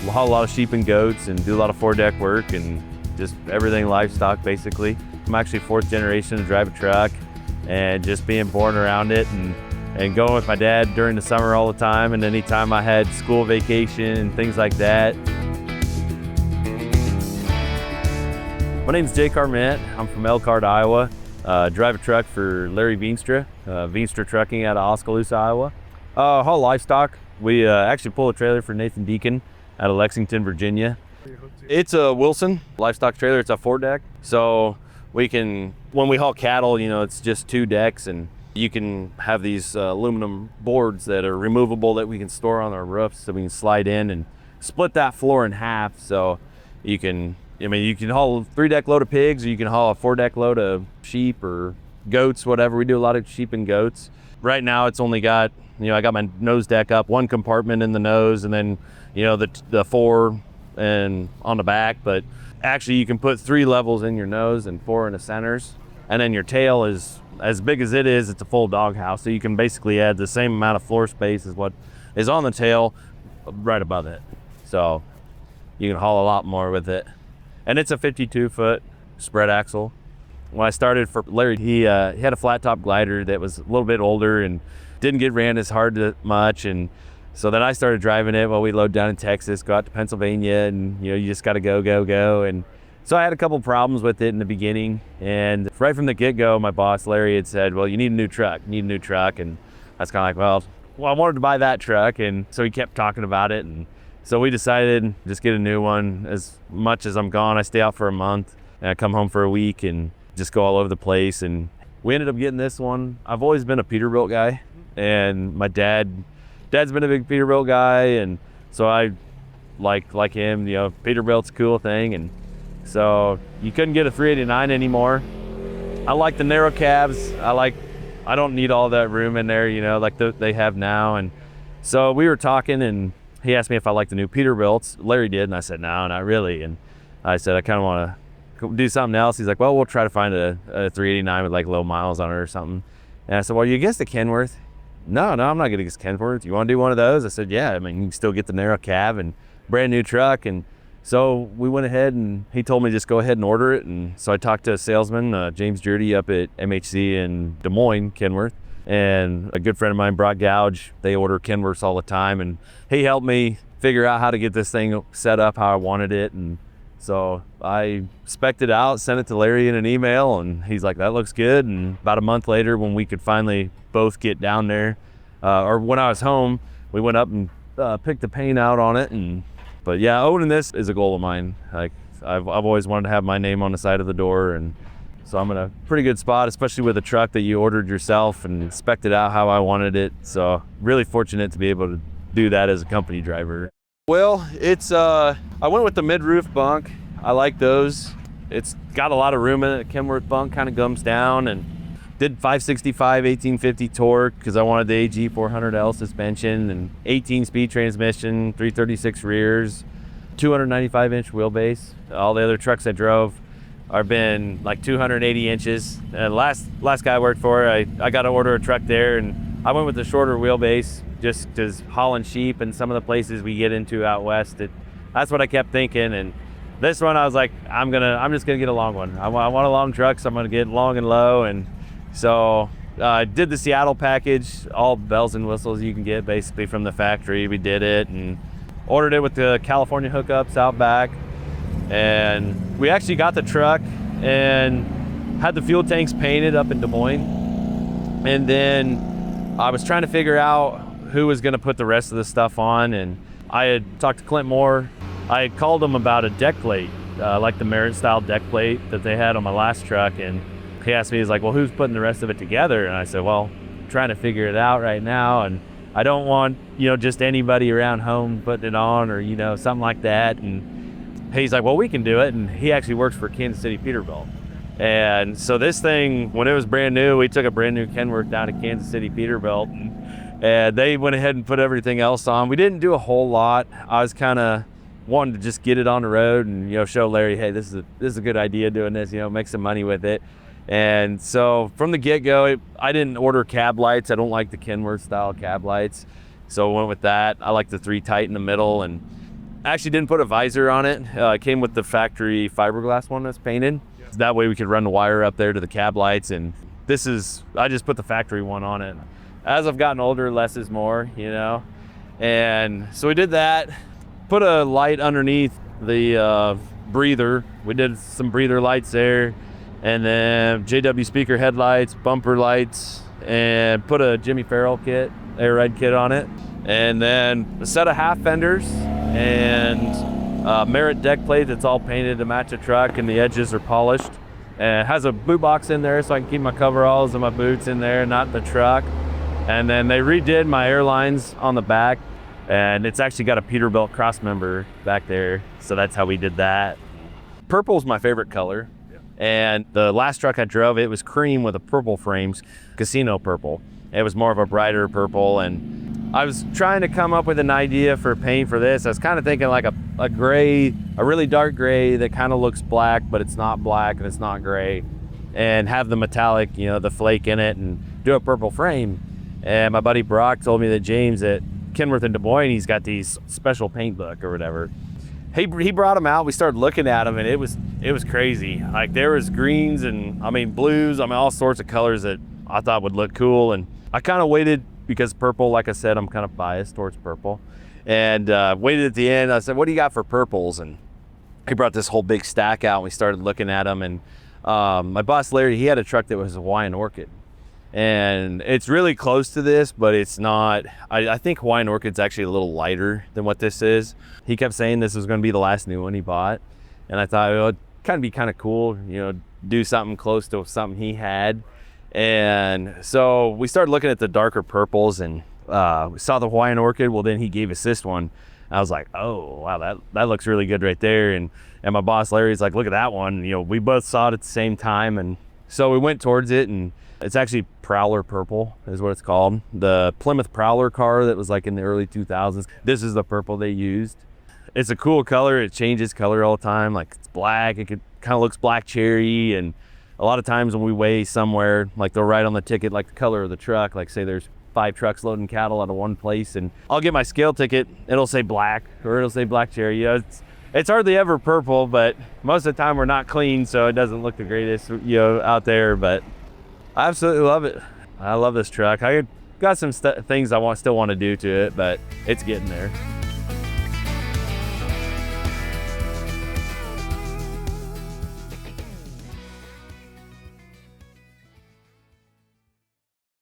haul a lot of sheep and goats and do a lot of four-deck work and just everything livestock, basically. I'm actually fourth generation to drive a truck, and just being born around it and going with my dad during the summer all the time, and anytime I had school vacation and things like that. My name's Jake Arment. I'm from Elkhart, Iowa. Drive a truck for Larry Veenstra, Veenstra Trucking out of Oskaloosa, Iowa. Haul livestock. We actually pull a trailer for Nathan Deacon out of Lexington, Virginia. It's a Wilson livestock trailer. It's a four-deck. So we can, when we haul cattle, you know, it's just two decks, and you can have these aluminum boards that are removable that we can store on our roofs, so we can slide in and split that floor in half. So you can, I mean, you can haul a three-deck load of pigs, or you can haul a four-deck load of sheep or goats, whatever. We do a lot of sheep and goats. Right now it's only got, you know, I got my nose deck up, one compartment in the nose, and then, you know, the four and on the back. But actually you can put 3 levels in your nose and 4 in the centers. And then your tail is as big as it is, it's a full doghouse. So you can basically add the same amount of floor space as what is on the tail right above it. So you can haul a lot more with it. And it's a 52-foot spread axle. When I started for Larry, he had a flat top glider that was a little bit older and didn't get ran as hard much. And so then I started driving it while we load down in Texas, go out to Pennsylvania, and you know, you just got to go. And so I had a couple problems with it in the beginning. And right from the get-go, my boss, Larry, had said, well, you need a new truck, And I was kind of like, well, I wanted to buy that truck. And so he kept talking about it. And so we decided just get a new one. As much as I'm gone, I stay out for a month and I come home for a week and just go all over the place. And we ended up getting this one. I've always been a Peterbilt guy, and my dad's been a big Peterbilt guy, and so I like him, you know, Peterbilt's a cool thing. And so you couldn't get a 389 anymore. I like the narrow cabs. I don't need all that room in there, you know, like they have now. And so we were talking, and he asked me if I liked the new Peterbilts. Larry did, and I said, no, not really. And I said, I kind of want to do something else. He's like, well, we'll try to find a 389 with like low miles on it or something. And I said, well, you against the Kenworth? No, I'm not gonna get Kenworth. You want to do one of those? I said, yeah. I mean, you can still get the narrow cab and brand new truck. And so we went ahead, and he told me just go ahead and order it. And so I talked to a salesman, James Jurdy up at MHC in Des Moines, Kenworth, and a good friend of mine, Brock Gouge. They order Kenworths all the time, and he helped me figure out how to get this thing set up how I wanted it. And so I spec'd it out, sent it to Larry in an email, and he's like, that looks good. And about a month later, when we could finally both get down there, or when I was home, we went up and picked the paint out on it. But yeah, owning this is a goal of mine. Like I've always wanted to have my name on the side of the door, and so I'm in a pretty good spot, especially with a truck that you ordered yourself and spec'd it out how I wanted it. So really fortunate to be able to do that as a company driver. Well, it's I went with the mid-roof bunk. I like those. It's got a lot of room in it. Kenworth bunk kind of gums down, and did 565 1850 torque because I wanted the AG 400L suspension and 18-speed transmission, 336 rears, 295-inch wheelbase. All the other trucks I drove have been like 280 inches. And last guy I worked for, I got to order a truck there, and I went with the shorter wheelbase just because hauling sheep and some of the places we get into out west, that's what I kept thinking. And this one I was like, I'm just gonna get a long one. I want a long truck, so I'm gonna get long and low. And so I did the Seattle package, all bells and whistles you can get basically from the factory. We did it and ordered it with the California hookups out back. And we actually got the truck and had the fuel tanks painted up in Des Moines. And then I was trying to figure out who was gonna put the rest of the stuff on. And I had talked to Clint Moore. I had called him about a deck plate, like the Merit style deck plate that they had on my last truck. And he asked me, he's like, well, who's putting the rest of it together? And I said, well, I'm trying to figure it out right now. And I don't want, you know, just anybody around home putting it on, or, you know, something like that. And he's like, well, we can do it. And he actually works for Kansas City Peterbilt. And so this thing, when it was brand new, we took a brand new Kenworth down to Kansas City Peterbilt, and they went ahead and put everything else on. We didn't do a whole lot. I was kind of wanting to just get it on the road and, you know, show Larry, hey, this is a good idea doing this, you know, make some money with it. And so from the get-go, I didn't order cab lights. I don't like the Kenworth style cab lights, so I went with that. I like the 3 tight in the middle. And Actually didn't put a visor on it. It came with the factory fiberglass one that's painted. Yeah. That way we could run the wire up there to the cab lights, and I just put the factory one on it. As I've gotten older, less is more, you know? And so we did that, put a light underneath the breather. We did some breather lights there, and then JW speaker headlights, bumper lights, and put a Jimmy Farrell kit, air ride kit on it. And then a set of half fenders and Merit deck plate that's all painted to match the truck, and the edges are polished. And it has a boot box in there so I can keep my coveralls and my boots in there, not in the truck. And then they redid my airlines on the back, and it's actually got a Peterbilt cross member back there. So that's how we did that. Purple's my favorite color. Yeah. And the last truck I drove, it was cream with a purple frames, casino purple. It was more of a brighter purple, and I was trying to come up with an idea for paint for this. I was kind of thinking like a gray, a really dark gray that kind of looks black, but it's not black and it's not gray, and have the metallic, you know, the flake in it, and do a purple frame. And my buddy Brock told me that James at Kenworth in Des Moines, he's got these special paint book or whatever. He brought them out. We started looking at them, and it was crazy. Like there was greens and blues, all sorts of colors that I thought would look cool. And I kind of waited because purple, like I said, I'm kind of biased towards purple, and waited at the end. I said, "What do you got for purples?" And he brought this whole big stack out, and we started looking at them. And my boss Larry, he had a truck that was a Hawaiian Orchid. And it's really close to this, but it's not. I think Hawaiian Orchid's actually a little lighter than what this is. He kept saying this was going to be the last new one he bought, and I thought it would be kind of cool, you know, do something close to something he had. And so we started looking at the darker purples, and we saw the Hawaiian Orchid. Well, then he gave us this one. I was like, oh wow, that looks really good right there. And my boss Larry's like, look at that one. You know, we both saw it at the same time, and so we went towards it, and it's actually Prowler Purple is what it's called. The Plymouth Prowler car that was like in the early 2000s. This is the purple they used. It's a cool color. It changes color all the time. Like it's black. It kind of looks black cherry. And a lot of times when we weigh somewhere, like they'll write on the ticket like the color of the truck. Like say there's 5 trucks loading cattle out of one place, and I'll get my scale ticket. It'll say black or it'll say black cherry. You know, it's hardly ever purple, but most of the time we're not clean, so it doesn't look the greatest, you know, out there. But I absolutely love it. I love this truck. I got some things I still want to do to it, but it's getting there.